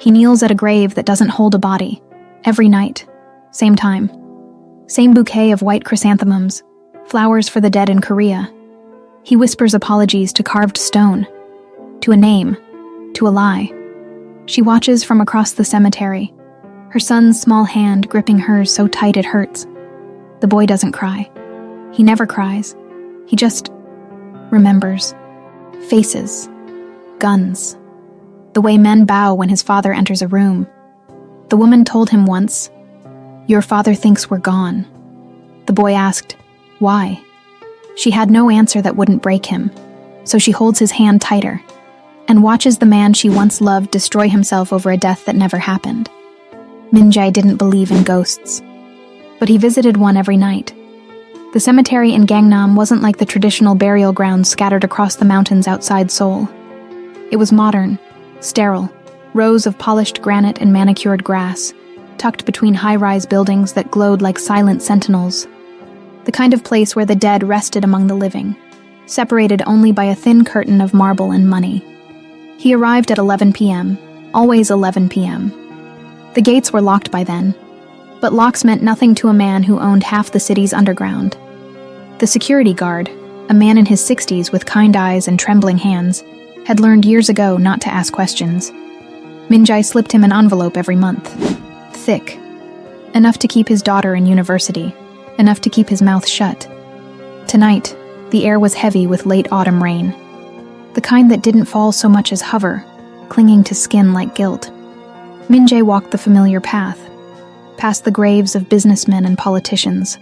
He kneels at a grave that doesn't hold a body. Every night. Same time. Same bouquet of white chrysanthemums, flowers for the dead in Korea. He whispers apologies to carved stone, to a name, to a lie. She watches from across the cemetery, her son's small hand gripping hers so tight it hurts. The boy doesn't cry. He never cries. He just remembers. Faces. Guns. The way men bow when his father enters a room. The woman told him once, "Your father thinks we're gone." The boy asked, "Why?" She had no answer that wouldn't break him, so she holds his hand tighter and watches the man she once loved destroy himself over a death that never happened. Min-jae didn't believe in ghosts, but he visited one every night. The cemetery in Gangnam wasn't like the traditional burial grounds scattered across the mountains outside Seoul. It was modern, sterile, rows of polished granite and manicured grass, tucked between high-rise buildings that glowed like silent sentinels. The kind of place where the dead rested among the living, separated only by a thin curtain of marble and money. He arrived at 11 p.m., always 11 p.m. The gates were locked by then, but locks meant nothing to a man who owned half the city's underground. The security guard, a man in his 60s with kind eyes and trembling hands, had learned years ago not to ask questions. Min-jae slipped him an envelope every month. Thick. Enough to keep his daughter in university. Enough to keep his mouth shut. Tonight, the air was heavy with late autumn rain. The kind that didn't fall so much as hover, clinging to skin like guilt. Min-jae walked the familiar path, past the graves of businessmen and politicians,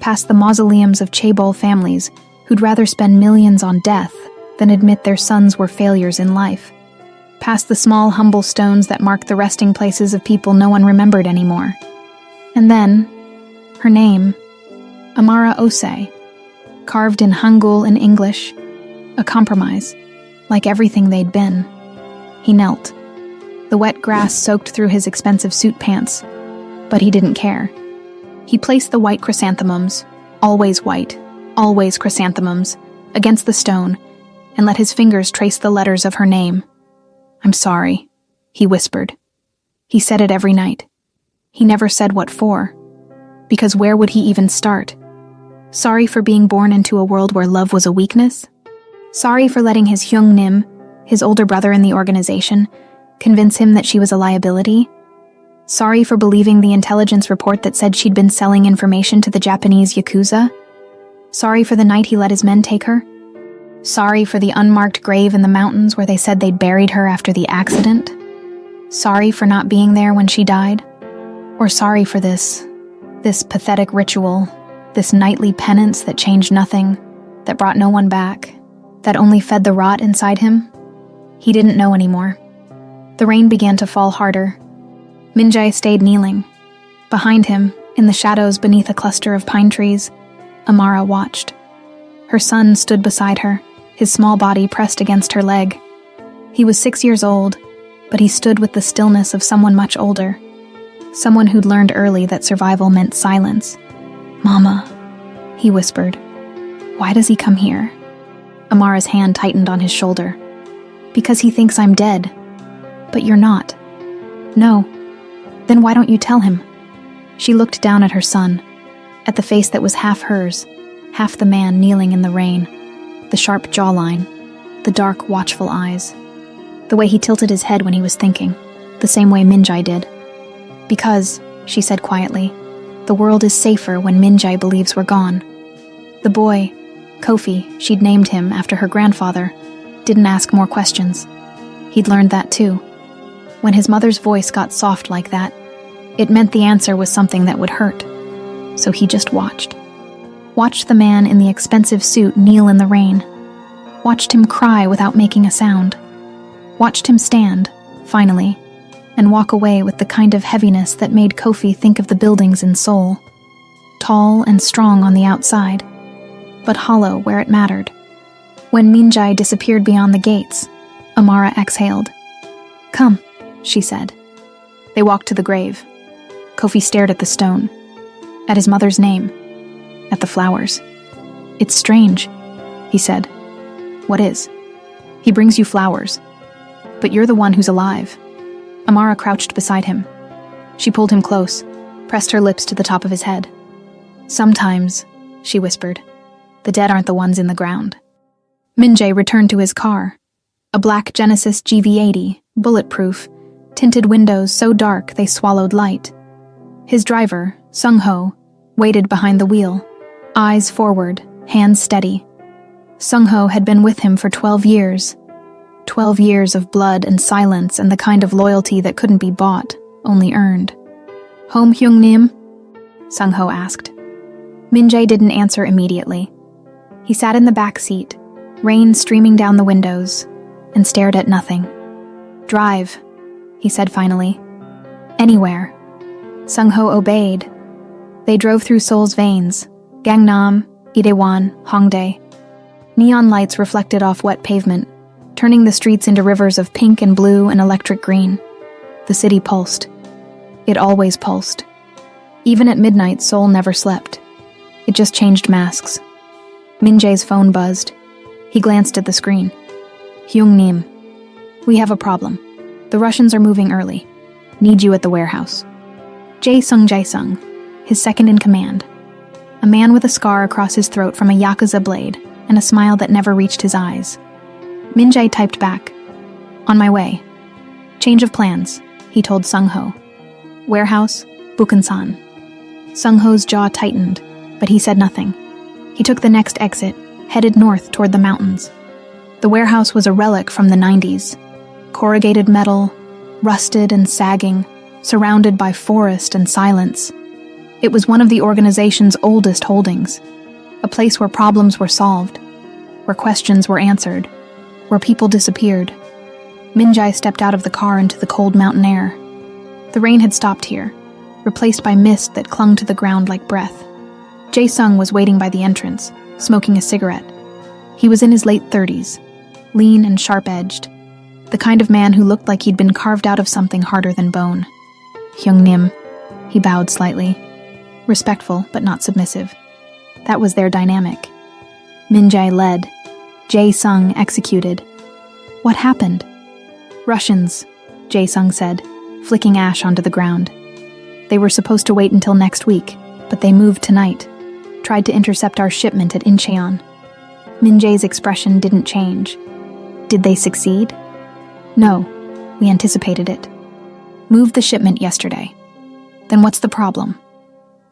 past the mausoleums of chaebol families who'd rather spend millions on death than admit their sons were failures in life, past the small, humble stones that marked the resting places of people no one remembered anymore. And then, her name, Amara Osei, carved in Hangul and English, a compromise, like everything they'd been. He knelt. The wet grass soaked through his expensive suit pants, but he didn't care. He placed the white chrysanthemums, always white, always chrysanthemums, against the stone, and let his fingers trace the letters of her name. "I'm sorry," he whispered. He said it every night. He never said what for, because where would he even start? Sorry for being born into a world where love was a weakness? Sorry for letting his Hyung-nim, his older brother in the organization, convince him that she was a liability? Sorry for believing the intelligence report that said she'd been selling information to the Japanese Yakuza? Sorry for the night he let his men take her? Sorry for the unmarked grave in the mountains where they said they'd buried her after the accident? Sorry for not being there when she died? Or sorry for this pathetic ritual, this nightly penance that changed nothing, that brought no one back, that only fed the rot inside him? He didn't know anymore. The rain began to fall harder. Min-jae stayed kneeling. Behind him, in the shadows beneath a cluster of pine trees, Amara watched. Her son stood beside her, his small body pressed against her leg. He was 6 years old, but he stood with the stillness of someone much older. Someone who'd learned early that survival meant silence. "Mama," he whispered. "Why does he come here?" Amara's hand tightened on his shoulder. "Because he thinks I'm dead." "But you're not." "No." "Then why don't you tell him?" She looked down at her son, at the face that was half hers, half the man kneeling in the rain, the sharp jawline, the dark, watchful eyes, the way he tilted his head when he was thinking, the same way Min-jae did. "Because," she said quietly, "the world is safer when Min-jae believes we're gone." The boy, Kofi, she'd named him after her grandfather, didn't ask more questions. He'd learned that too. When his mother's voice got soft like that, it meant the answer was something that would hurt. So he just watched. Watched the man in the expensive suit kneel in the rain. Watched him cry without making a sound. Watched him stand, finally, and walk away with the kind of heaviness that made Kofi think of the buildings in Seoul. Tall and strong on the outside, but hollow where it mattered. When Min-jae disappeared beyond the gates, Amara exhaled. "Come," she said. They walked to the grave. Kofi stared at the stone, at his mother's name, at the flowers. "It's strange," he said. "What is?" "He brings you flowers, but you're the one who's alive." Amara crouched beside him. She pulled him close, pressed her lips to the top of his head. "Sometimes," she whispered, "the dead aren't the ones in the ground." Min-jae returned to his car, a black Genesis GV80, bulletproof, tinted windows so dark they swallowed light. His driver, Sung-ho, waited behind the wheel, eyes forward, hands steady. Sung-ho had been with him for 12 years. 12 years of blood and silence and the kind of loyalty that couldn't be bought, only earned. "Home Hyung-nim?" Sung-ho asked. Min-jae didn't answer immediately. He sat in the back seat, rain streaming down the windows, and stared at nothing. "Drive," he said finally. "Anywhere." Sung-ho obeyed. They drove through Seoul's veins, Gangnam, Itaewon, Hongdae. Neon lights reflected off wet pavement, turning the streets into rivers of pink and blue and electric green. The city pulsed. It always pulsed. Even at midnight, Seoul never slept. It just changed masks. Min-jae's phone buzzed. He glanced at the screen. "Hyung-nim, we have a problem. The Russians are moving early. Need you at the warehouse." Jae-sung, his second in command. A man with a scar across his throat from a Yakuza blade and a smile that never reached his eyes. Min-jae typed back. "On my way." "Change of plans," he told Sung-ho. "Warehouse, Bukansan." Sung-ho's jaw tightened, but he said nothing. He took the next exit, headed north toward the mountains. The warehouse was a relic from the 90s. Corrugated metal, rusted and sagging, surrounded by forest and silence. It was one of the organization's oldest holdings, a place where problems were solved, where questions were answered, where people disappeared. Min-jae stepped out of the car into the cold mountain air. The rain had stopped here, replaced by mist that clung to the ground like breath. Jae-sung was waiting by the entrance, smoking a cigarette. He was in his late 30s, lean and sharp-edged, the kind of man who looked like he'd been carved out of something harder than bone. "Hyung-nim," he bowed slightly, respectful but not submissive. That was their dynamic. Min-jae led. Jae-sung executed. "What happened?" "Russians," Jae-sung said, flicking ash onto the ground. "They were supposed to wait until next week, but they moved tonight. Tried to intercept our shipment at Incheon." Min-jae's expression didn't change. "Did they succeed?" "No, we anticipated it. Moved the shipment yesterday." "Then what's the problem?"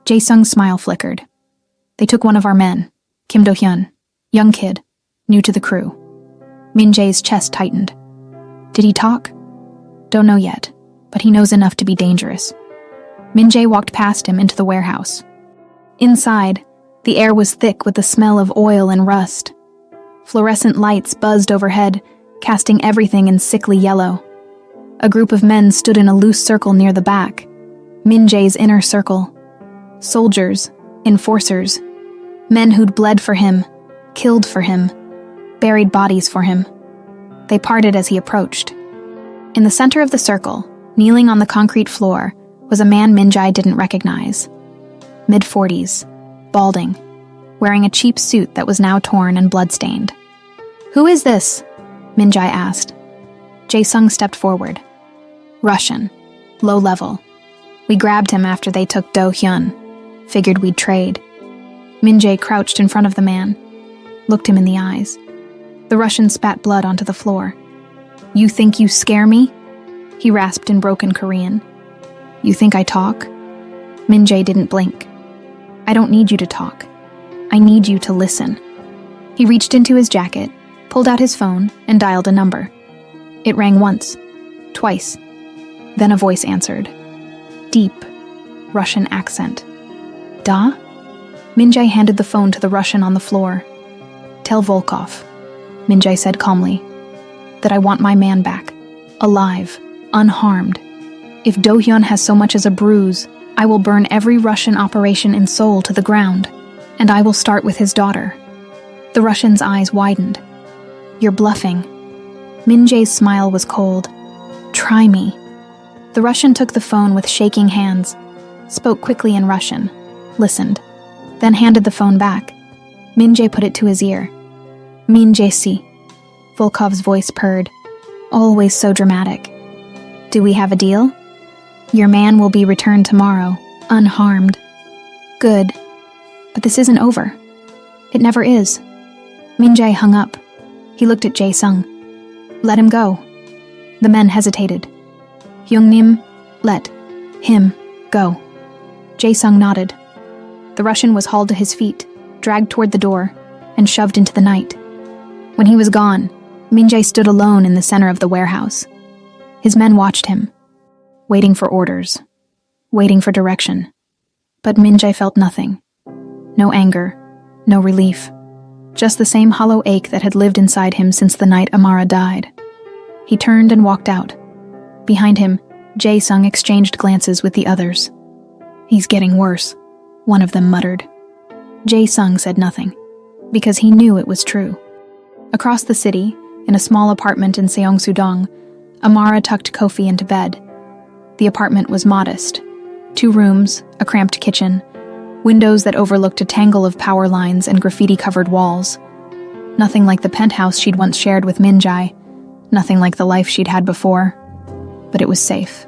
Jae-sung's smile flickered. "They took one of our men, Kim Do-hyun, young kid, new to the crew." Min-jae's chest tightened. "Did he talk?" "Don't know yet, but he knows enough to be dangerous." Min-jae walked past him into the warehouse. Inside, the air was thick with the smell of oil and rust. Fluorescent lights buzzed overhead, casting everything in sickly yellow. A group of men stood in a loose circle near the back, Min-jae's inner circle. Soldiers, enforcers, men who'd bled for him, killed for him, buried bodies for him. They parted as he approached. In the center of the circle, kneeling on the concrete floor, was a man Min-jae didn't recognize. Mid-40s, balding, wearing a cheap suit that was now torn and bloodstained. "Who is this?" Min-jae asked. Jae-sung stepped forward. "Russian, low level. We grabbed him after they took Do-hyun. Figured we'd trade." Min-jae crouched in front of the man, looked him in the eyes. The Russian spat blood onto the floor. "You think you scare me?" he rasped in broken Korean. "You think I talk?" Min-jae didn't blink. "I don't need you to talk. I need you to listen." He reached into his jacket, pulled out his phone, and dialed a number. It rang once, twice. Then a voice answered. Deep, Russian accent. "Da?" Min-jae handed the phone to the Russian on the floor. "Tell Volkov," Min-jae said calmly, "that I want my man back, alive, unharmed. If Do-hyun has so much as a bruise, I will burn every Russian operation in Seoul to the ground, and I will start with his daughter." The Russian's eyes widened. "You're bluffing." Min-jae's smile was cold. "Try me." The Russian took the phone with shaking hands, spoke quickly in Russian, listened, then handed the phone back. Min-jae put it to his ear. "Min-jae-si," Volkov's voice purred, always so dramatic. Do we have a deal? Your man will be returned tomorrow, unharmed. Good. But this isn't over. It never is. Min-jae hung up. He looked at Jae-sung. Let him go. The men hesitated. Hyung-nim, let him go. Jae-sung nodded. The Russian was hauled to his feet, dragged toward the door, and shoved into the night. When he was gone, Min-jae stood alone in the center of the warehouse. His men watched him, waiting for orders, waiting for direction. But Min-jae felt nothing. No anger, no relief. Just the same hollow ache that had lived inside him since the night Amara died. He turned and walked out. Behind him, Jae-sung exchanged glances with the others. He's getting worse, one of them muttered. Jae-sung said nothing, because he knew it was true. Across the city, in a small apartment in Seongsu-dong, Amara tucked Kofi into bed. The apartment was modest. 2 rooms, a cramped kitchen, windows that overlooked a tangle of power lines and graffiti-covered walls. Nothing like the penthouse she'd once shared with Min-jae, nothing like the life she'd had before. But it was safe.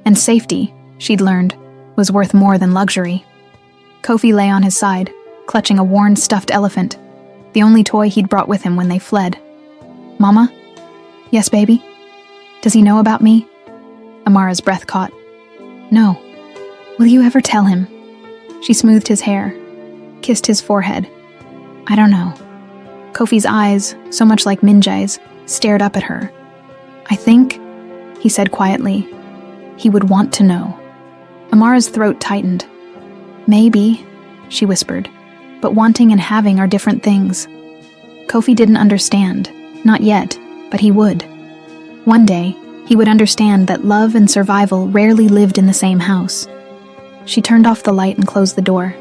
And safety, she'd learned, was worth more than luxury. Kofi lay on his side, clutching a worn stuffed elephant, the only toy he'd brought with him when they fled. Mama? Yes, baby? Does he know about me? Amara's breath caught. No. Will you ever tell him? She smoothed his hair, kissed his forehead. I don't know. Kofi's eyes, so much like Min-jae's, stared up at her. I think, he said quietly, he would want to know. Amara's throat tightened. Maybe, she whispered, but wanting and having are different things. Kofi didn't understand, not yet, but he would. One day, he would understand that love and survival rarely lived in the same house. She turned off the light and closed the door.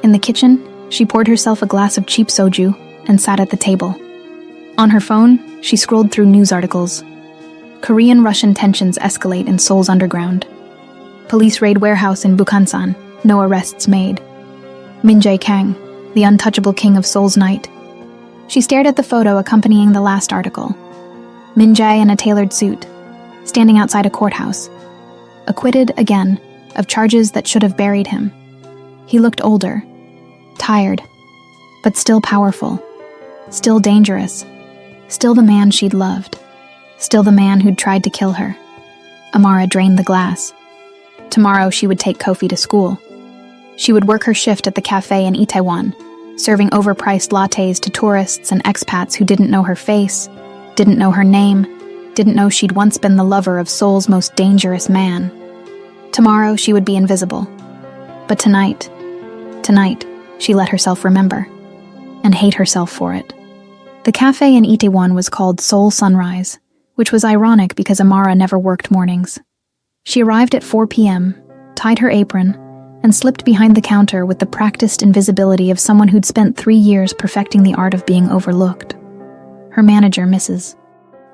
In the kitchen, she poured herself a glass of cheap soju and sat at the table. On her phone, she scrolled through news articles. Korean-Russian tensions escalate in Seoul's underground. Police raid warehouse in Bukhansan, no arrests made. Min-jae Kang, the untouchable king of Seoul's night. She stared at the photo accompanying the last article. Min-jae in a tailored suit, standing outside a courthouse. Acquitted again of charges that should have buried him. He looked older, tired, but still powerful, still dangerous, still the man she'd loved, still the man who'd tried to kill her. Amara drained the glass. Tomorrow she would take Kofi to school. She would work her shift at the cafe in Itaewon, serving overpriced lattes to tourists and expats who didn't know her face, didn't know her name, didn't know she'd once been the lover of Seoul's most dangerous man. Tomorrow she would be invisible. But tonight, she let herself remember, and hate herself for it. The cafe in Itaewon was called Seoul Sunrise, which was ironic because Amara never worked mornings. She arrived at 4 p.m., tied her apron, and slipped behind the counter with the practiced invisibility of someone who'd spent 3 years perfecting the art of being overlooked. Her manager, Mrs.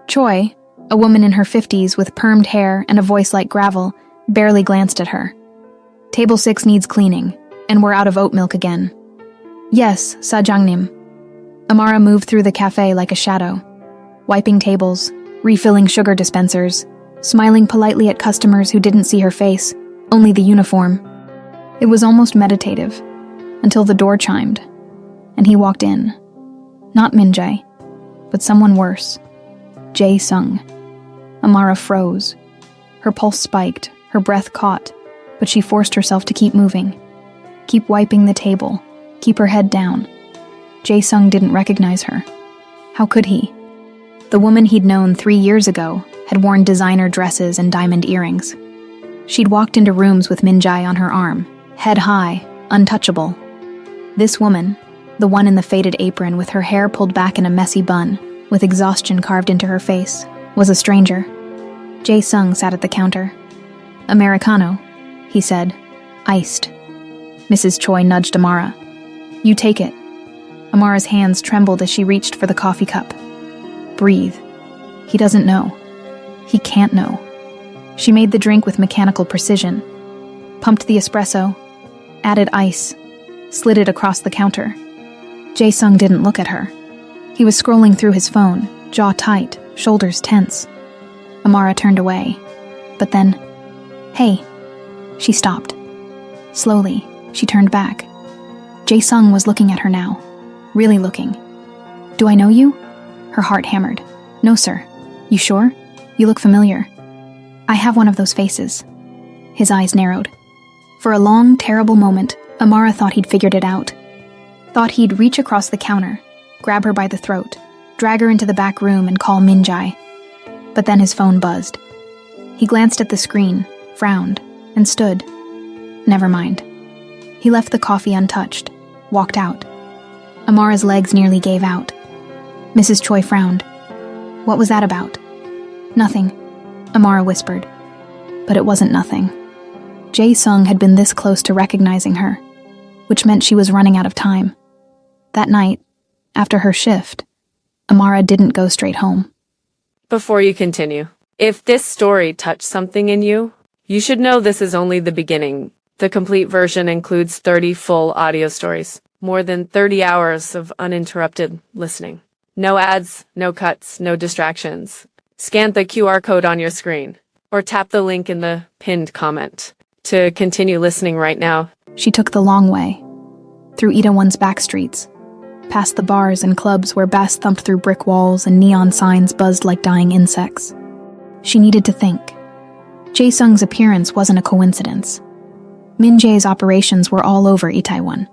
Choi, a woman in her 50s with permed hair and a voice like gravel, barely glanced at her. Table 6 needs cleaning, and we're out of oat milk again. Yes, Sajangnim. Amara moved through the cafe like a shadow, wiping tables, refilling sugar dispensers, smiling politely at customers who didn't see her face, only the uniform. It was almost meditative, until the door chimed, and he walked in. Not Min-jae, but someone worse. Jae-sung. Amara froze. Her pulse spiked, her breath caught, but she forced herself to keep moving. Keep wiping the table, keep her head down. Jae-sung didn't recognize her. How could he? The woman he'd known 3 years ago had worn designer dresses and diamond earrings. She'd walked into rooms with Min-jae on her arm, head high, untouchable. This woman, the one in the faded apron with her hair pulled back in a messy bun, with exhaustion carved into her face, was a stranger. Jae-sung sat at the counter. Americano, he said, iced. Mrs. Choi nudged Amara. You take it. Amara's hands trembled as she reached for the coffee cup. Breathe. He doesn't know. He can't know. She made the drink with mechanical precision, pumped the espresso, added ice, slid it across the counter. Jae-sung didn't look at her. He was scrolling through his phone, jaw tight, shoulders tense. Amara turned away. But then, "Hey." She stopped. Slowly, she turned back. Jae-sung was looking at her now, really looking. "Do I know you?" Her heart hammered. "No, sir." "You sure? You look familiar." "I have one of those faces." His eyes narrowed. For a long, terrible moment, Amara thought he'd figured it out. Thought he'd reach across the counter, grab her by the throat, drag her into the back room and call Min-jae. But then his phone buzzed. He glanced at the screen, frowned, and stood. Never mind. He left the coffee untouched, walked out. Amara's legs nearly gave out. Mrs. Choi frowned. "What was that about?" "Nothing," Amara whispered. But it wasn't nothing. Jae-sung had been this close to recognizing her, which meant she was running out of time. That night, after her shift, Amara didn't go straight home. Before you continue, if this story touched something in you, you should know this is only the beginning. The complete version includes 30 full audio stories, more than 30 hours of uninterrupted listening. No ads, no cuts, no distractions. Scan the QR code on your screen, or tap the link in the pinned comment to continue listening right now. She took the long way, through Itaewon's back streets, past the bars and clubs where bass thumped through brick walls and neon signs buzzed like dying insects. She needed to think. Jae-sung's appearance wasn't a coincidence. Min-jae's operations were all over Itaewon.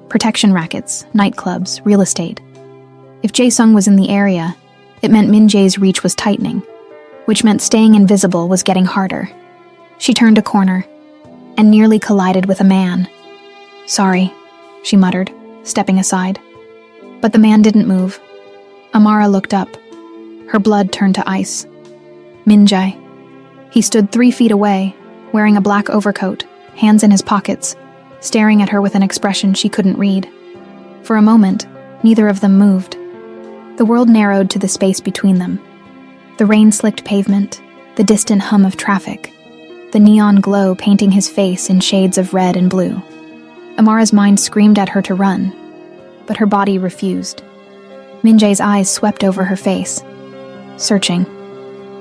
Protection rackets, nightclubs, real estate. If Jae-sung was in the area, it meant Min-jae's reach was tightening, which meant staying invisible was getting harder. She turned a corner and nearly collided with a man. "Sorry," she muttered, stepping aside. But the man didn't move. Amara looked up. Her blood turned to ice. Min-jae. He stood 3 feet away, wearing a black overcoat, hands in his pockets, staring at her with an expression she couldn't read. For a moment, neither of them moved. The world narrowed to the space between them. The rain-slicked pavement, the distant hum of traffic, the neon glow painting his face in shades of red and blue. Amara's mind screamed at her to run, but her body refused. Min-jae's eyes swept over her face, searching.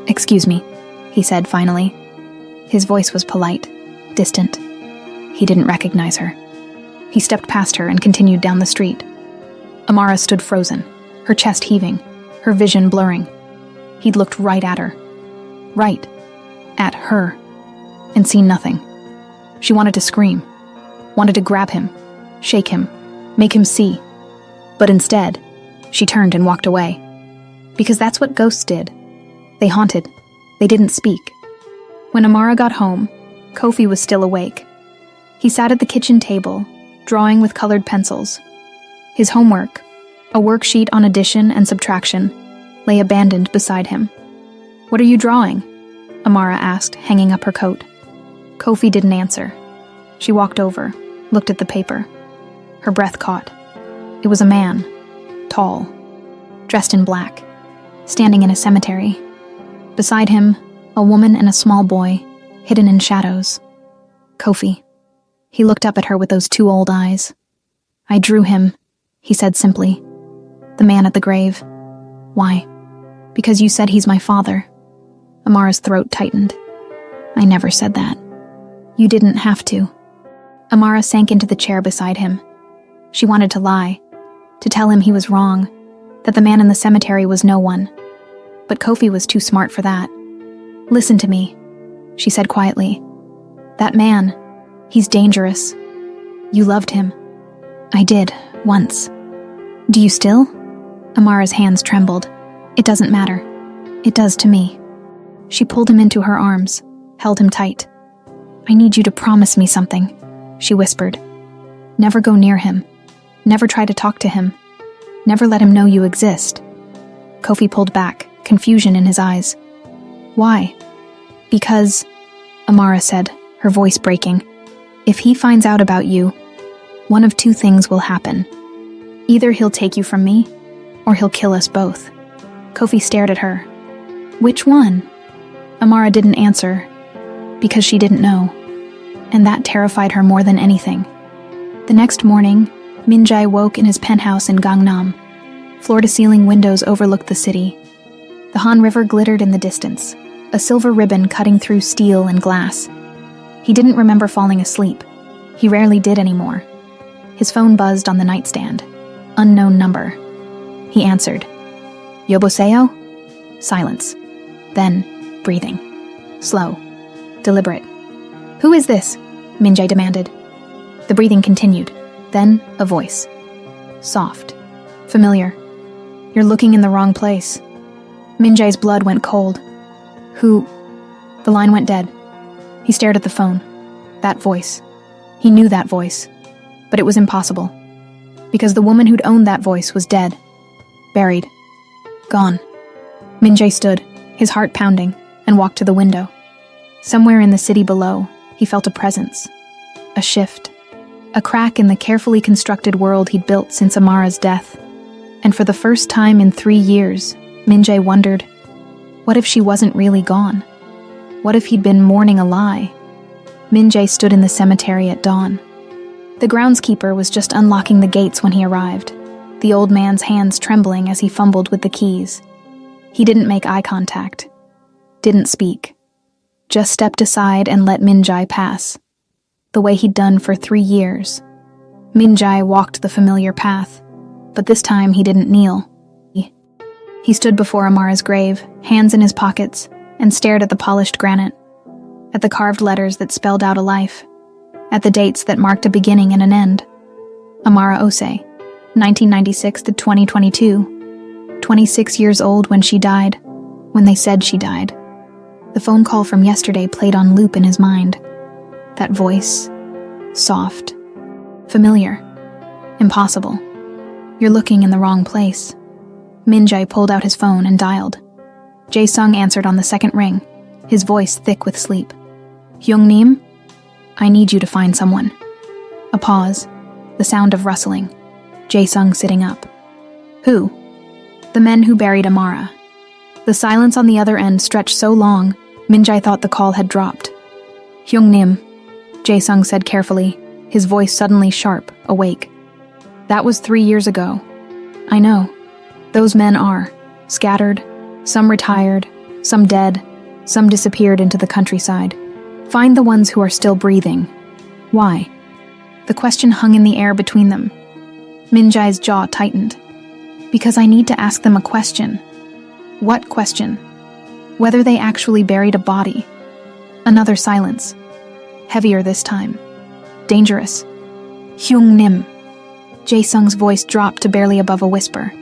"Excuse me," he said finally. His voice was polite, distant. He didn't recognize her. He stepped past her and continued down the street. Amara stood frozen, her chest heaving, her vision blurring. He'd looked right at her. Right at her. And seen nothing. She wanted to scream. Wanted to grab him, shake him, make him see. But instead, she turned and walked away. Because that's what ghosts did. They haunted. They didn't speak. When Amara got home, Kofi was still awake. He sat at the kitchen table, drawing with colored pencils. His homework, a worksheet on addition and subtraction, lay abandoned beside him. "What are you drawing?" Amara asked, hanging up her coat. Kofi didn't answer. She walked over, looked at the paper. Her breath caught. It was a man, tall, dressed in black, standing in a cemetery. Beside him, a woman and a small boy, hidden in shadows. Kofi. He looked up at her with those 2 old eyes. "I drew him," he said simply. "The man at the grave." "Why?" "Because you said he's my father." Amara's throat tightened. "I never said that." "You didn't have to." Amara sank into the chair beside him. She wanted to lie, to tell him he was wrong, that the man in the cemetery was no one. But Kofi was too smart for that. "Listen to me," she said quietly. "That man, he's dangerous. You loved him." "I did, once." "Do you still?" Amara's hands trembled. "It doesn't matter. It does to me." She pulled him into her arms, held him tight. "I need you to promise me something," she whispered. "Never go near him. Never try to talk to him. Never let him know you exist." Kofi pulled back, confusion in his eyes. "Why?" "Because," Amara said, her voice breaking, "if he finds out about you, one of 2 things will happen. Either he'll take you from me, or he'll kill us both." Kofi stared at her. "Which one?" Amara didn't answer, because she didn't know, and that terrified her more than anything. The next morning, Min-jae woke in his penthouse in Gangnam. Floor-to-ceiling windows overlooked the city. The Han River glittered in the distance, a silver ribbon cutting through steel and glass. He didn't remember falling asleep. He rarely did anymore. His phone buzzed on the nightstand. Unknown number. He answered. Yoboseo? Silence. Then, breathing. Slow. Deliberate. Who is this? Min-jae demanded. The breathing continued. Then, a voice. Soft. Familiar. You're looking in the wrong place. Min-jae's blood went cold. Who? The line went dead. He stared at the phone. That voice. He knew that voice. But it was impossible. Because the woman who'd owned that voice was dead. Buried. Gone. Min-jae stood, his heart pounding, and walked to the window. Somewhere in the city below, he felt a presence. A shift. A crack in the carefully constructed world he'd built since Amara's death. And for the first time in 3 years, Min-jae wondered, what if she wasn't really gone? What if he'd been mourning a lie? Min-jae stood in the cemetery at dawn. The groundskeeper was just unlocking the gates when he arrived, the old man's hands trembling as he fumbled with the keys. He didn't make eye contact. Didn't speak. Just stepped aside and let Min-jae pass. The way he'd done for 3 years. Min-jae walked the familiar path, but this time he didn't kneel. He stood before Amara's grave, hands in his pockets, and stared at the polished granite, at the carved letters that spelled out a life, at the dates that marked a beginning and an end. Amara Ose, 1996 to 2022, 26 years old when she died, when they said she died. The phone call from yesterday played on loop in his mind. That voice, soft, familiar, impossible. You're looking in the wrong place. Min-jae pulled out his phone and dialed. Jae-sung answered on the second ring, his voice thick with sleep. Hyung-nim? I need you to find someone. A pause, the sound of rustling. Jae-sung sitting up. Who? The men who buried Amara. The silence on the other end stretched so long, Min-jae thought the call had dropped. Hyung-nim, Jae-sung said carefully, his voice suddenly sharp, awake. That was 3 years ago. I know. Those men are. Scattered. Some retired. Some dead. Some disappeared into the countryside. Find the ones who are still breathing. Why? The question hung in the air between them. Min-jae's jaw tightened. Because I need to ask them a question. What question? Whether they actually buried a body. Another silence. Heavier this time. Dangerous. Hyung-nim. Jae-sung's voice dropped to barely above a whisper.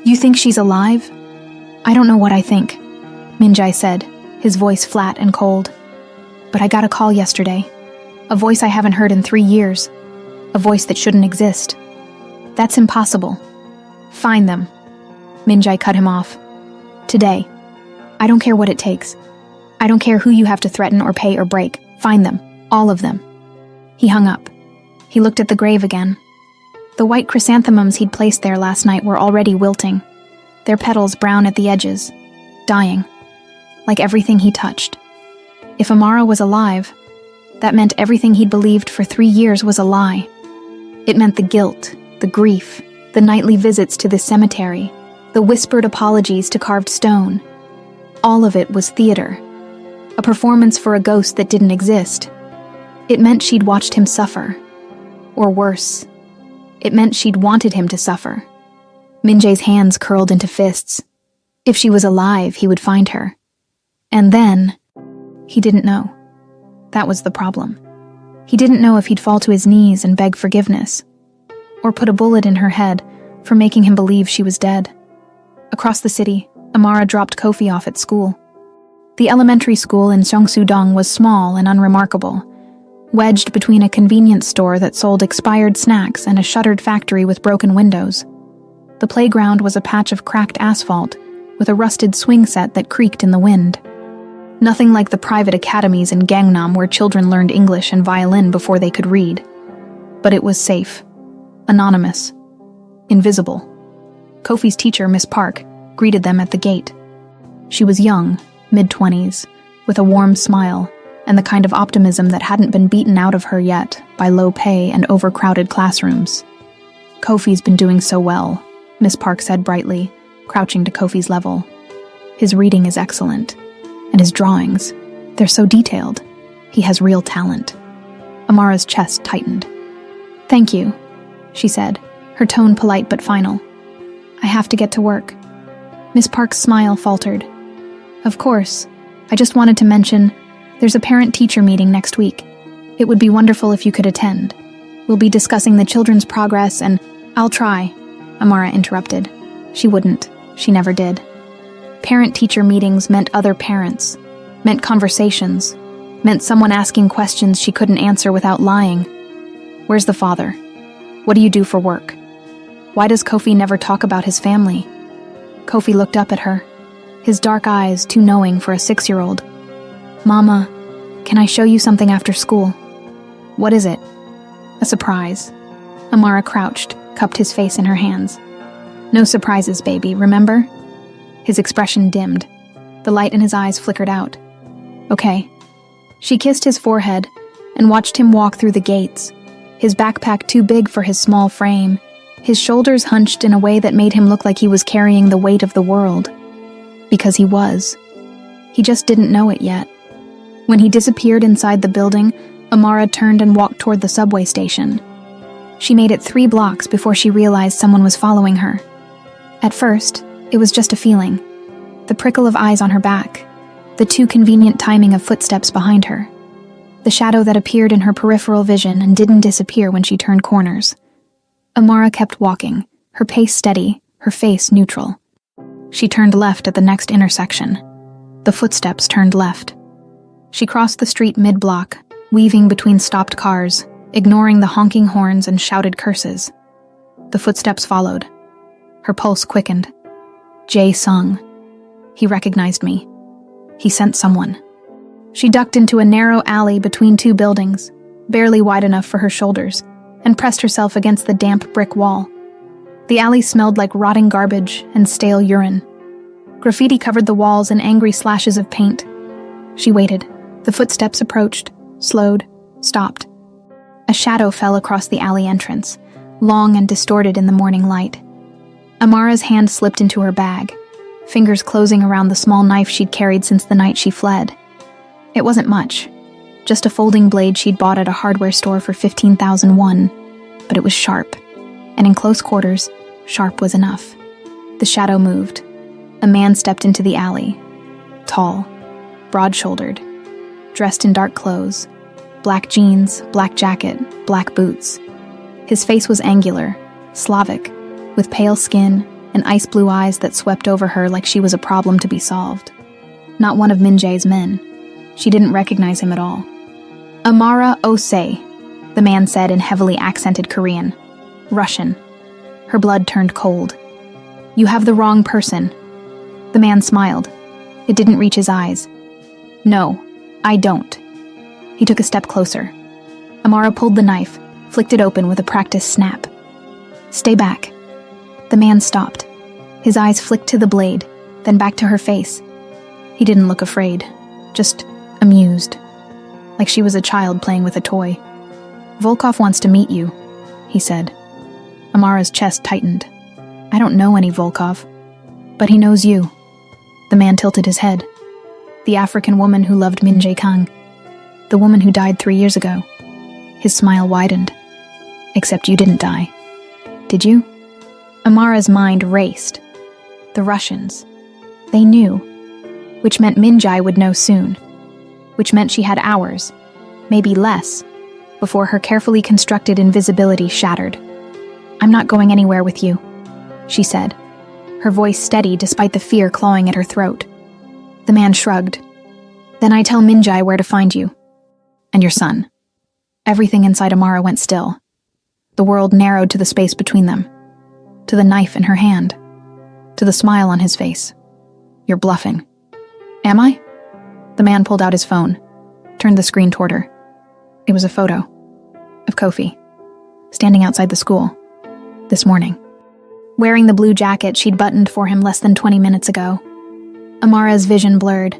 You think she's alive? I don't know what I think, Min-jae said, his voice flat and cold. But I got a call yesterday. A voice I haven't heard in 3 years. A voice that shouldn't exist. That's impossible. Find them. Min-jae cut him off. Today. I don't care what it takes. I don't care who you have to threaten or pay or break. Find them. All of them. He hung up. He looked at the grave again. The white chrysanthemums he'd placed there last night were already wilting, their petals brown at the edges, dying, like everything he touched. If Amara was alive, that meant everything he'd believed for 3 years was a lie. It meant the guilt, the grief, the nightly visits to the cemetery, the whispered apologies to carved stone. All of it was theater, a performance for a ghost that didn't exist. It meant she'd watched him suffer, or worse. It meant she'd wanted him to suffer. Min-jae's hands curled into fists. If she was alive, he would find her. And then, he didn't know. That was the problem. He didn't know if he'd fall to his knees and beg forgiveness, or put a bullet in her head for making him believe she was dead. Across the city, Amara dropped Kofi off at school. The elementary school in Seongsu-dong was small and unremarkable, wedged between a convenience store that sold expired snacks and a shuttered factory with broken windows. The playground was a patch of cracked asphalt, with a rusted swing set that creaked in the wind. Nothing like the private academies in Gangnam where children learned English and violin before they could read. But it was safe. Anonymous. Invisible. Kofi's teacher, Miss Park, greeted them at the gate. She was young, mid-20s, with a warm smile, and the kind of optimism that hadn't been beaten out of her yet by low pay and overcrowded classrooms. Kofi's been doing so well, Miss Park said brightly, crouching to Kofi's level. His reading is excellent. And his drawings, they're so detailed. He has real talent. Amara's chest tightened. "Thank you," she said, her tone polite but final. "I have to get to work." Miss Park's smile faltered. "Of course. I just wanted to mention, there's a parent-teacher meeting next week. It would be wonderful if you could attend. We'll be discussing the children's progress and—" "I'll try," Amara interrupted. She wouldn't. She never did. Parent-teacher meetings meant other parents, meant conversations, meant someone asking questions she couldn't answer without lying. Where's the father? What do you do for work? Why does Kofi never talk about his family? Kofi looked up at her, his dark eyes too knowing for a 6-year-old. "Mama, can I show you something after school?" "What is it?" "A surprise." Amara crouched, cupped his face in her hands. "No surprises, baby, remember?" His expression dimmed. The light in his eyes flickered out. "Okay." She kissed his forehead and watched him walk through the gates, his backpack too big for his small frame, his shoulders hunched in a way that made him look like he was carrying the weight of the world. Because he was. He just didn't know it yet. When he disappeared inside the building, Amara turned and walked toward the subway station. She made it 3 blocks before she realized someone was following her. At first, it was just a feeling. The prickle of eyes on her back, the too convenient timing of footsteps behind her, the shadow that appeared in her peripheral vision and didn't disappear when she turned corners. Amara kept walking, her pace steady, her face neutral. She turned left at the next intersection. The footsteps turned left. She crossed the street mid-block, weaving between stopped cars, ignoring the honking horns and shouted curses. The footsteps followed. Her pulse quickened. Jay Sung. He recognized me. He sent someone. She ducked into a narrow alley between 2 buildings, barely wide enough for her shoulders, and pressed herself against the damp brick wall. The alley smelled like rotting garbage and stale urine. Graffiti covered the walls in angry slashes of paint. She waited. The footsteps approached, slowed, stopped. A shadow fell across the alley entrance, long and distorted in the morning light. Amara's hand slipped into her bag, fingers closing around the small knife she'd carried since the night she fled. It wasn't much, just a folding blade she'd bought at a hardware store for 15,001, but it was sharp, and in close quarters, sharp was enough. The shadow moved. A man stepped into the alley. Tall, broad-shouldered, dressed in dark clothes, black jeans, black jacket, black boots. His face was angular, Slavic, with pale skin and ice-blue eyes that swept over her like she was a problem to be solved. Not one of Min-jae's men. She didn't recognize him at all. "Amara Osei," the man said in heavily accented Korean. Russian. Her blood turned cold. "You have the wrong person." The man smiled. It didn't reach his eyes. "No, I don't." He took a step closer. Amara pulled the knife, flicked it open with a practiced snap. "Stay back." The man stopped. His eyes flicked to the blade, then back to her face. He didn't look afraid, just amused, like she was a child playing with a toy. "Volkov wants to meet you," he said. Amara's chest tightened. "I don't know any Volkov, but he knows you." The man tilted his head. "The African woman who loved Min Jae Kang. The woman who died 3 years ago." His smile widened. "Except you didn't die. Did you?" Amara's mind raced. The Russians. They knew. Which meant Min-jae would know soon. Which meant she had hours, maybe less, before her carefully constructed invisibility shattered. "I'm not going anywhere with you," she said, her voice steady despite the fear clawing at her throat. The man shrugged. "Then I tell Min-jae where to find you. And your son." Everything inside Amara went still. The world narrowed to the space between them. To the knife in her hand. To the smile on his face. "You're bluffing." "Am I?" The man pulled out his phone, turned the screen toward her. It was a photo of Kofi, standing outside the school, this morning, wearing the blue jacket she'd buttoned for him less than 20 minutes ago. Amara's vision blurred.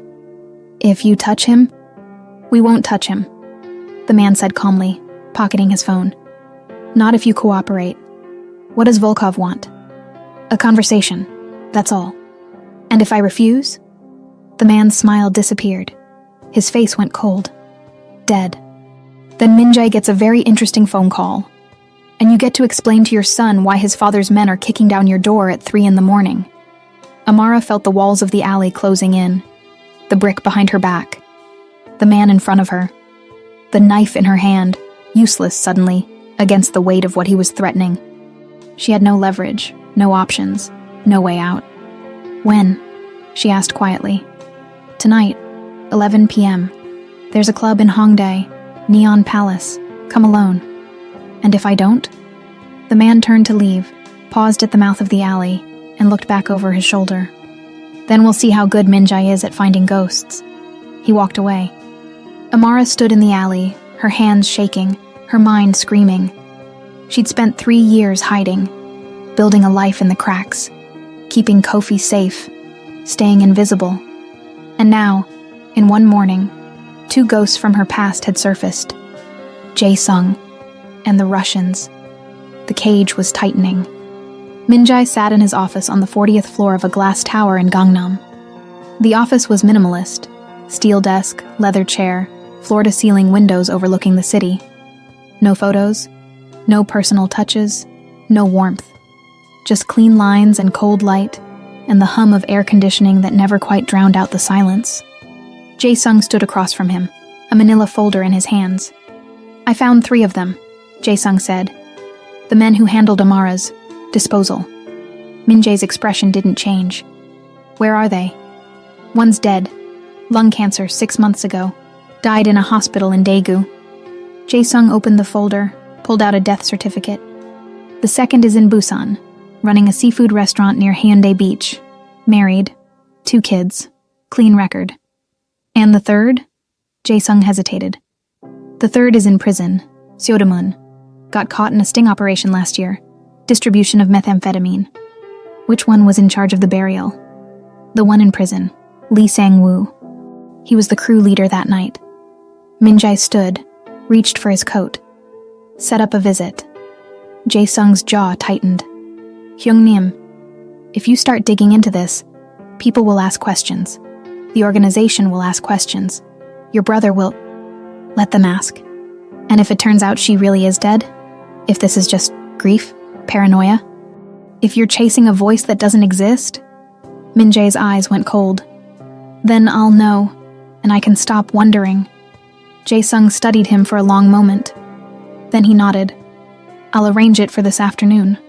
"If you touch him, we won't touch him," the man said calmly, pocketing his phone. "Not if you cooperate. What does Volkov want?" "A conversation, that's all. And if I refuse?" The man's smile disappeared. His face went cold. Dead. Then Minjae gets a very interesting phone call. And you get to explain to your son why his father's men are kicking down your door at 3 a.m. Amara felt the walls of the alley closing in. The brick behind her back. The man in front of her. The knife in her hand, useless suddenly, against the weight of what he was threatening. She had no leverage, no options, no way out. When? She asked quietly. Tonight, 11 p.m. There's a club in Hongdae, Neon Palace. Come alone. And if I don't? The man turned to leave, paused at the mouth of the alley, and looked back over his shoulder. Then we'll see how good Minjae is at finding ghosts. He walked away. Amara stood in the alley, her hands shaking, her mind screaming. She'd spent 3 years hiding, building a life in the cracks, keeping Kofi safe, staying invisible. And now, in one morning, 2 ghosts from her past had surfaced. Jae-sung and the Russians. The cage was tightening. Minjae sat in his office on the 40th floor of a glass tower in Gangnam. The office was minimalist. Steel desk, leather chair, floor-to-ceiling windows overlooking the city. No photos, no personal touches, no warmth. Just clean lines and cold light, and the hum of air conditioning that never quite drowned out the silence. Jae-sung stood across from him, a manila folder in his hands. I found 3 of them, Jae-sung said. The men who handled Amara's disposal. Minjae's expression didn't change. Where are they? One's dead. Lung cancer 6 months ago. Died in a hospital in Daegu. Jae-sung opened the folder, pulled out a death certificate. The second is in Busan, running a seafood restaurant near Haeundae Beach. Married. 2 kids. Clean record. And the third? Jae-sung hesitated. The third is in prison, Seodamun. Got caught in a sting operation last year. Distribution of methamphetamine. Which one was in charge of the burial? The one in prison, Lee Sang-woo. He was the crew leader that night. Minjae stood, reached for his coat. Set up a visit. Jae-sung's jaw tightened. Hyung-nim, if you start digging into this, people will ask questions. The organization will ask questions. Your brother will... Let them ask. And if it turns out she really is dead? If this is just grief? Paranoia? If you're chasing a voice that doesn't exist? Minjae's eyes went cold. Then I'll know, and I can stop wondering. Jae-sung studied him for a long moment. Then he nodded. I'll arrange it for this afternoon.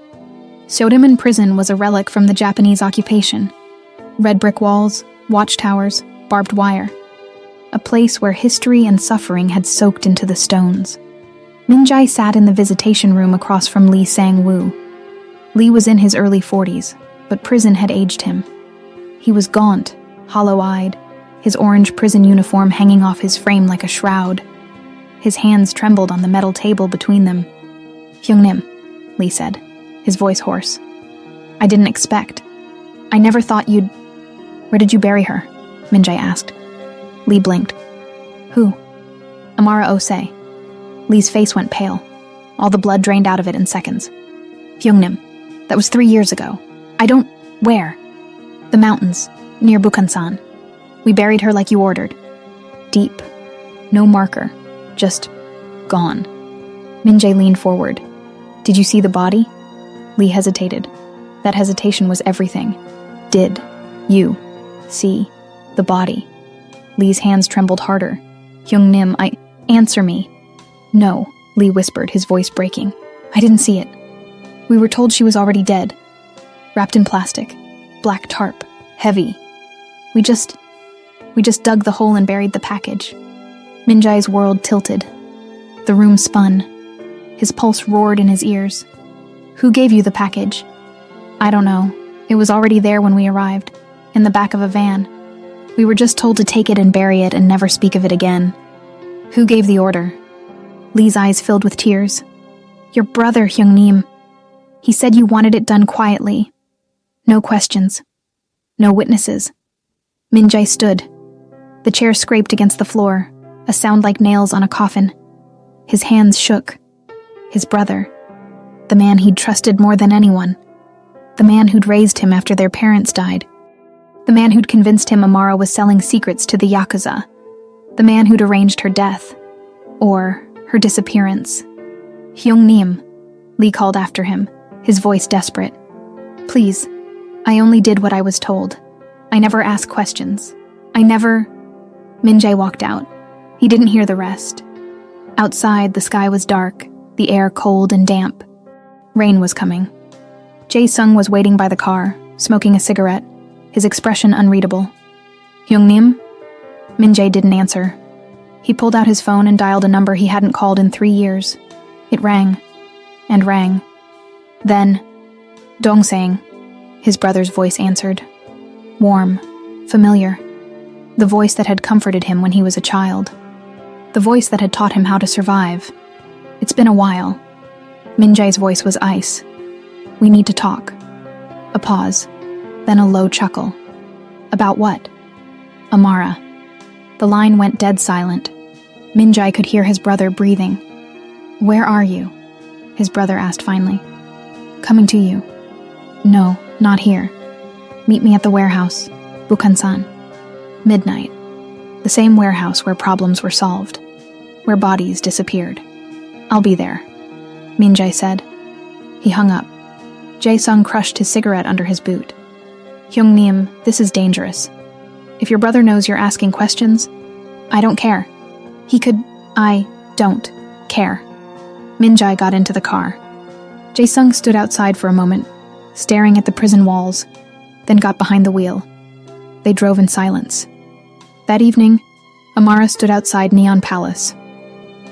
Seodamun Prison was a relic from the Japanese occupation. Red brick walls, watchtowers, barbed wire. A place where history and suffering had soaked into the stones. Minjae sat in the visitation room across from Lee Sang-woo. Lee was in his early 40s, but prison had aged him. He was gaunt, hollow-eyed, his orange prison uniform hanging off his frame like a shroud. His hands trembled on the metal table between them. Hyung-nim, Lee said, his voice hoarse. I didn't expect. I never thought you'd... Where did you bury her? Minjae asked. Lee blinked. Who? Amara Osei. Lee's face went pale. All the blood drained out of it in seconds. Hyung-nim, that was 3 years ago. I don't... Where? The mountains, near Bukhansan. We buried her like you ordered. Deep. No marker. Just... gone. Minjae leaned forward. Did you see the body? Lee hesitated. That hesitation was everything. Did you see the body? Lee's hands trembled harder. Hyung-nim, answer me. No, Lee whispered, his voice breaking. I didn't see it. We were told she was already dead. Wrapped in plastic. Black tarp. Heavy. We just dug the hole and buried the package. Minjae's world tilted. The room spun. His pulse roared in his ears. Who gave you the package? I don't know. It was already there when we arrived. In the back of a van. We were just told to take it and bury it and never speak of it again. Who gave the order? Lee's eyes filled with tears. Your brother, Hyung-nim. He said you wanted it done quietly. No questions. No witnesses. Minjae stood. The chair scraped against the floor, a sound like nails on a coffin. His hands shook. His brother. The man he'd trusted more than anyone. The man who'd raised him after their parents died. The The man who'd convinced him Amara was selling secrets to the Yakuza. The man who'd arranged her death. Or her disappearance. Hyung-nim, Lee called after him, his voice desperate. Please, I only did what I was told. I never asked questions. Min-jae walked out. He didn't hear the rest. Outside, the sky was dark, the air cold and damp. Rain was coming. Jae-sung was waiting by the car, smoking a cigarette, his expression unreadable. Hyung-nim? Min-jae didn't answer. He pulled out his phone and dialed a number he hadn't called in 3 years. It rang. And rang. Then, Dong-sang, his brother's voice answered. Warm, familiar. The voice that had comforted him when he was a child. The voice that had taught him how to survive. It's been a while. Min-jae's voice was ice. We need to talk. A pause, then a low chuckle. About what? Amara. The line went dead silent. Min-jae could hear his brother breathing. Where are you? His brother asked finally. Coming to you. No, not here. Meet me at the warehouse, Bukansan. Midnight. The same warehouse where problems were solved, where bodies disappeared. I'll be there, Min-jae said. He hung up. Jae-sung crushed his cigarette under his boot. Hyung-nim, this is dangerous. If your brother knows you're asking questions, I don't care. I don't care. Min-jae got into the car. Jae-sung stood outside for a moment, staring at the prison walls, then got behind the wheel. They drove in silence. That evening, Amara stood outside Neon Palace.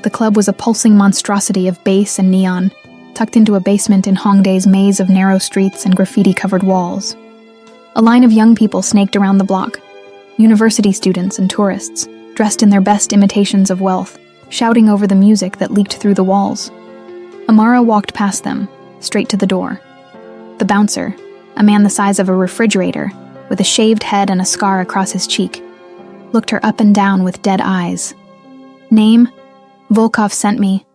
The club was a pulsing monstrosity of bass and neon, tucked into a basement in Hongdae's maze of narrow streets and graffiti-covered walls. A line of young people snaked around the block, university students and tourists, dressed in their best imitations of wealth, shouting over the music that leaked through the walls. Amara walked past them, straight to the door. The bouncer, a man the size of a refrigerator, with a shaved head and a scar across his cheek, looked her up and down with dead eyes. Name? Volkov sent me.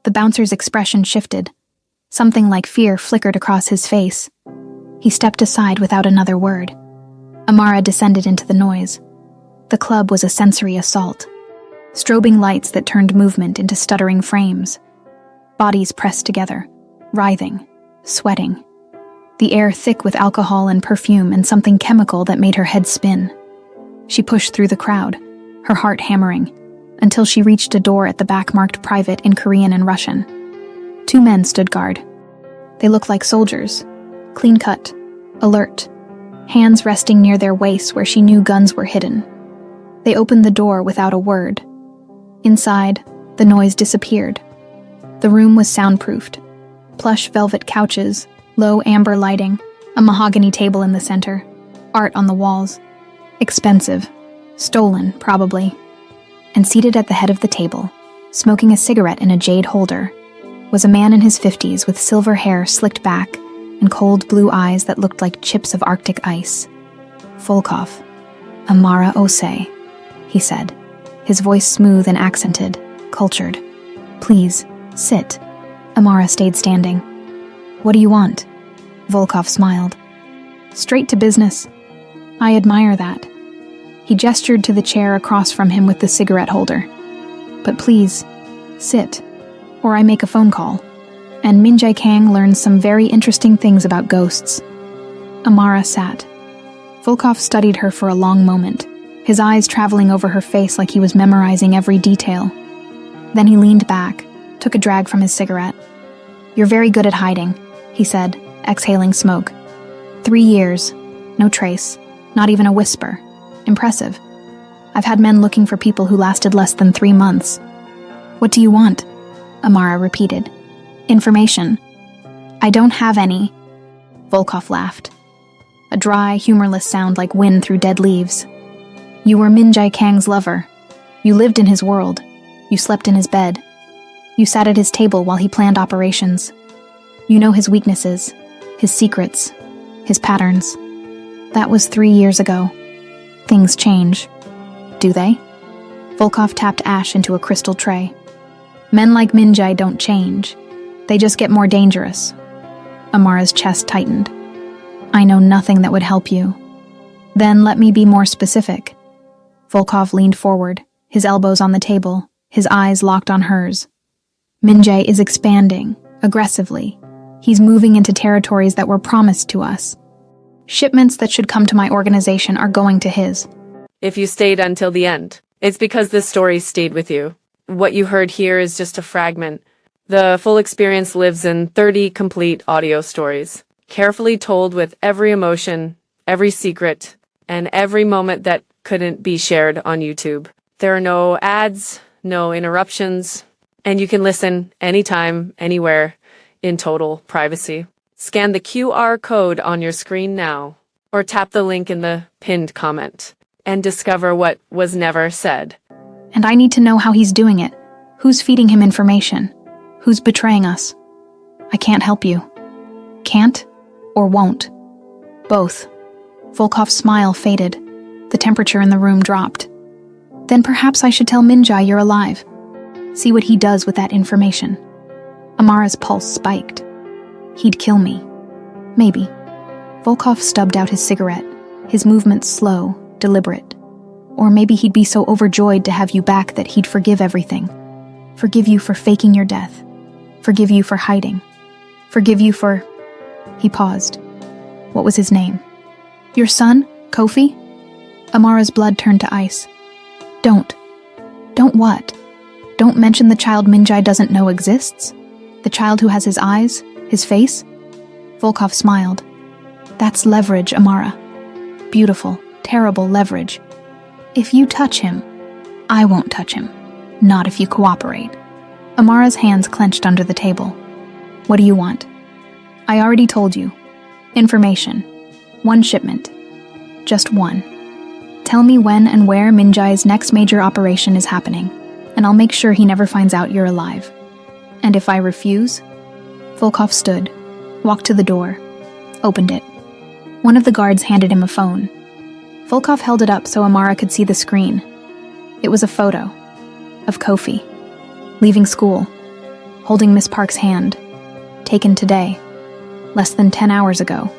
The bouncer's expression shifted. Something like fear flickered across his face. He stepped aside without another word. Amara descended into the noise. The club was a sensory assault. Strobing lights that turned movement into stuttering frames. Bodies pressed together, writhing, sweating. The air thick with alcohol and perfume and something chemical that made her head spin. She pushed through the crowd, her heart hammering, until she reached a door at the back marked private in Korean and Russian. 2 men stood guard. They looked like soldiers, clean-cut, alert, hands resting near their waists where she knew guns were hidden. They opened the door without a word. Inside, the noise disappeared. The room was soundproofed. Plush velvet couches, low amber lighting, a mahogany table in the center, art on the walls. Expensive. Stolen, probably. And seated at the head of the table, smoking a cigarette in a jade holder, was a man in his 50s with silver hair slicked back and cold blue eyes that looked like chips of Arctic ice. Volkov. Amara Osei, he said, his voice smooth and accented, cultured. Please, sit. Amara stayed standing. What do you want? Volkov smiled. Straight to business. I admire that. He gestured to the chair across from him with the cigarette holder. But please, sit, or I make a phone call. And Min-jae Kang learns some very interesting things about ghosts. Amara sat. Volkov studied her for a long moment, his eyes traveling over her face like he was memorizing every detail. Then he leaned back, took a drag from his cigarette. You're very good at hiding, he said, exhaling smoke. 3 years, no trace, not even a whisper. Impressive. I've had men looking for people who lasted less than 3 months. What do you want? Amara repeated. Information. I don't have any. Volkov laughed. A dry, humorless sound like wind through dead leaves. You were Min-jae Kang's lover. You lived in his world. You slept in his bed. You sat at his table while he planned operations. You know his weaknesses, his secrets, his patterns. That was 3 years ago. Things change. Do they? Volkov tapped ash into a crystal tray. Men like Min-jae don't change. They just get more dangerous. Amara's chest tightened. I know nothing that would help you. Then let me be more specific. Volkov leaned forward, his elbows on the table, his eyes locked on hers. Min-jae is expanding, aggressively. He's moving into territories that were promised to us. Shipments that should come to my organization are going to his. If you stayed until the end, it's because this story stayed with you. What you heard here is just a fragment. The full experience lives in 30 complete audio stories, carefully told with every emotion, every secret, and every moment that couldn't be shared on YouTube. There are no ads, no interruptions, and you can listen anytime, anywhere, in total privacy. Scan the QR code on your screen now, or tap the link in the pinned comment, and discover what was never said. And I need to know how he's doing it. Who's feeding him information? Who's betraying us? I can't help you. Can't or won't. Both. Volkov's smile faded. The temperature in the room dropped. Then perhaps I should tell Min-jae you're alive. See what he does with that information. Amara's pulse spiked. He'd kill me. Maybe. Volkov stubbed out his cigarette, his movements slow, deliberate. Or maybe he'd be so overjoyed to have you back that he'd forgive everything. Forgive you for faking your death. Forgive you for hiding. Forgive you for... He paused. What was his name? Your son, Kofi? Amara's blood turned to ice. Don't. Don't what? Don't mention the child Min-jae doesn't know exists? The child who has his eyes, his face? Volkov smiled. That's leverage, Amara. Beautiful, terrible leverage. If you touch him, I won't touch him. Not if you cooperate. Amara's hands clenched under the table. What do you want? I already told you. Information. One shipment. Just one. Tell me when and where Min-jae's next major operation is happening, and I'll make sure he never finds out you're alive. And if I refuse? Volkov stood, walked to the door, opened it. One of the guards handed him a phone. Volkov held it up so Amara could see the screen. It was a photo of Kofi, leaving school, holding Miss Park's hand, taken today, less than 10 hours ago.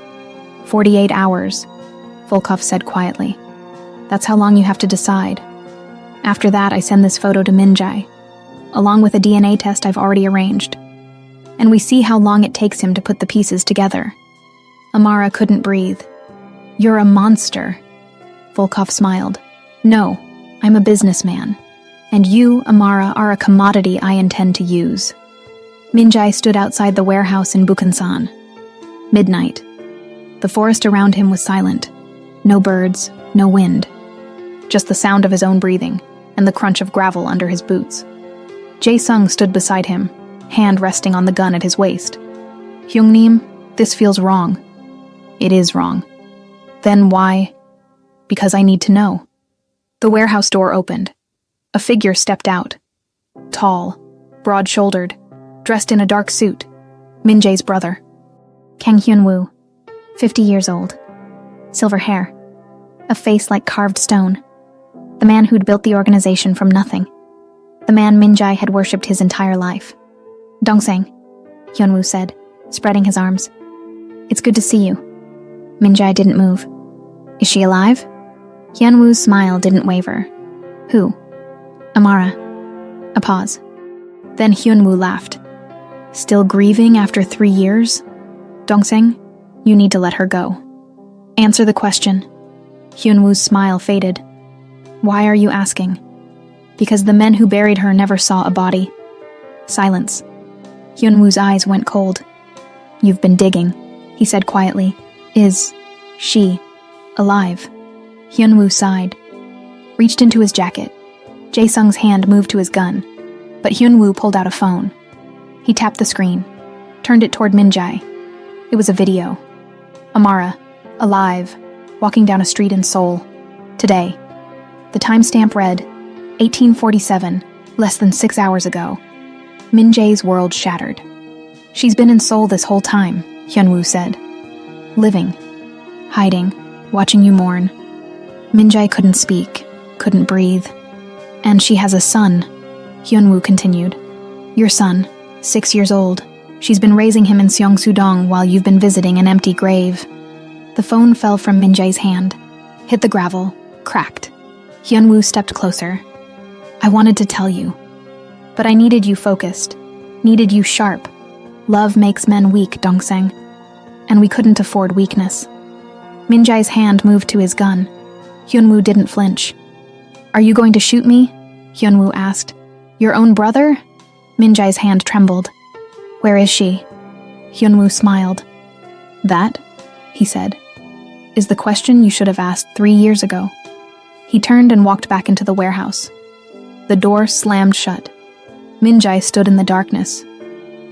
48 hours, Volkov said quietly. That's how long you have to decide. After that, I send this photo to Min-jae, along with a DNA test I've already arranged. And we see how long it takes him to put the pieces together. Amara couldn't breathe. You're a monster. Volkov smiled. No, I'm a businessman. And you, Amara, are a commodity I intend to use. Min-jae stood outside the warehouse in Bukhansan. Midnight. The forest around him was silent. No birds, no wind. Just the sound of his own breathing and the crunch of gravel under his boots. Jae-sung stood beside him, hand resting on the gun at his waist. Hyungnim, this feels wrong. It is wrong. Then why? Because I need to know. The warehouse door opened. A figure stepped out. Tall, broad-shouldered, dressed in a dark suit. Min-jae's brother. Kang Hyun-woo, 50 years old. Silver hair. A face like carved stone. The man who'd built the organization from nothing. The man Min-jae had worshipped his entire life. Dongsang, Hyun-woo said, spreading his arms. It's good to see you. Min-jae didn't move. Is she alive? Hyun-woo's smile didn't waver. Who? Amara. A pause. Then Hyun-woo laughed. Still grieving after 3 years? Dongsang, you need to let her go. Answer the question. Hyun-woo's smile faded. Why are you asking? Because the men who buried her never saw a body. Silence. Hyun-woo's eyes went cold. You've been digging, he said quietly. Is she alive? Hyun-woo sighed, reached into his jacket. Jae-sung's hand moved to his gun, but Hyun-woo pulled out a phone. He tapped the screen, turned it toward Min-jae. It was a video. Amara, alive, walking down a street in Seoul. Today. The timestamp read, 1847, less than 6 hours ago. Min-jae's world shattered. She's been in Seoul this whole time, Hyun-woo said. Living, hiding, watching you mourn. Min-jae couldn't speak, couldn't breathe. And she has a son, Hyun-woo continued. Your son, 6 years old. She's been raising him in Seongsu-dong while you've been visiting an empty grave. The phone fell from Min-jae's hand. hit the gravel, cracked. Hyunwoo stepped closer. I wanted to tell you, but I needed you focused, needed you sharp. Love makes men weak, Dongseng, and we couldn't afford weakness. Minjae's hand moved to his gun. Hyunwoo didn't flinch. Are you going to shoot me? Hyunwoo asked. Your own brother? Minjae's hand trembled. Where is she? Hyunwoo smiled. That, he said, is the question you should have asked 3 years ago. He turned and walked back into the warehouse. The door slammed shut. Minjae stood in the darkness.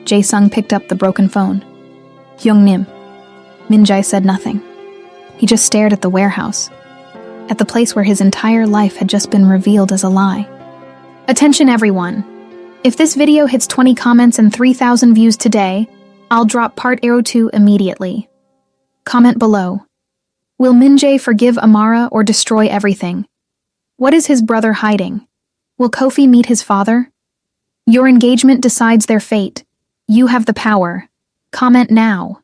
Jae-sung picked up the broken phone. Hyungnim. Minjae said nothing. He just stared at the warehouse, at the place where his entire life had just been revealed as a lie. Attention everyone. If this video hits 20 comments and 3,000 views today, I'll drop part Arrow 2 immediately. Comment below. Will Minjae forgive Amara or destroy everything? What is his brother hiding? Will Kofi meet his father? Your engagement decides their fate. You have the power. Comment now.